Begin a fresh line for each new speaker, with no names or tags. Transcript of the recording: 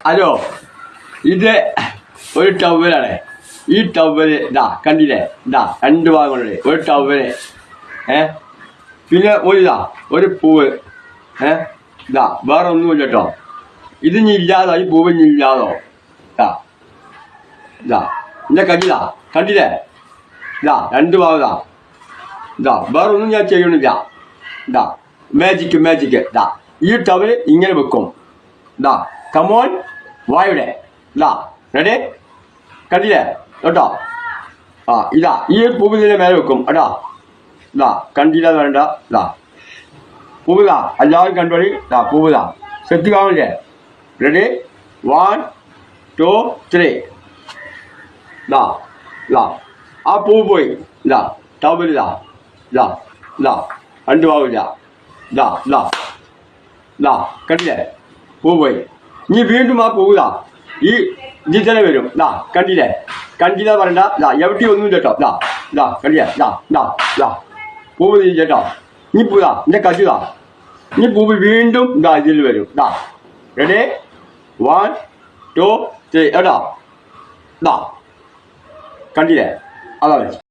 Hello ഇത് ഒരു ടവലാണ്. ഈ ടവല് ഇതാ കണ്ടില്ലേ, ഇതാ 2 ഭാഗങ്ങളുണ്ട്. ഒരു ടവല് പിന്നെ ഒരു പൂവ് ഇതാ വേറെ ഒന്നുമില്ല കേട്ടോ. ഇത് ഇനി ഇല്ലാതോ, ഈ പൂവ് ഇനി ഇല്ലാതോ. ഇതാ ഇതാ എന്റെ കണ്ടില്ല, കണ്ടില്ലേ, ഇതാ 2 ഭാഗം ഇതാ വേറെ ഒന്നും ഞാൻ ചെയ്യണില്ല. ഇതാ മാജിക് ഇതാ ഈ ടവല് ഇങ്ങനെ വെക്കും. ഇതാ കമോൺ വായുടെ ഇതാ റെഡി, കണ്ടില്ലേ കേട്ടോ. ഇതാ ഈ പൂവ് ഇതിന്റെ മേലെ വെക്കും കേട്ടോ. ഇതാ കണ്ടില്ല വേണ്ട, ഇതാ പൂവിതാ എല്ലാവരും കണ്ടോളി. ഇതാ പൂവിതാ സെറ്റ് കാണില്ലേ. റെഡി 1 2 3 ഇതാ ഇതാ ആ പൂവ് പോയി. ഇതാ ടവലിതാ ഇതാ ഇതാ 2 ഭാഗമില്ല. ഇതാ ഇതാ ഇതാ കണ്ടില്ലേ, പൂ പോയി. ഇനി വീണ്ടും ആ പൂവിതാ ഈ ഇതിൽ തന്നെ വരും. ഇതാ കണ്ടില്ല പറയണ്ട. ഇതാ എവിടെ ഒന്നും കേട്ടോ. ഇതാ ഇതാ കണ്ടില്ലേ, ഇതാ ഇതാ ഇതാ പൂവ് കേട്ടോ. ഇനി പൂതാ എന്റെ കജിതാ, ഇനി പൂവ് വീണ്ടും ഇതാ ഇതിൽ വരും. ഇതാ റെഡി 1 2 3 കേട്ടോ. ഇതാ കണ്ടില്ലേ, അതാ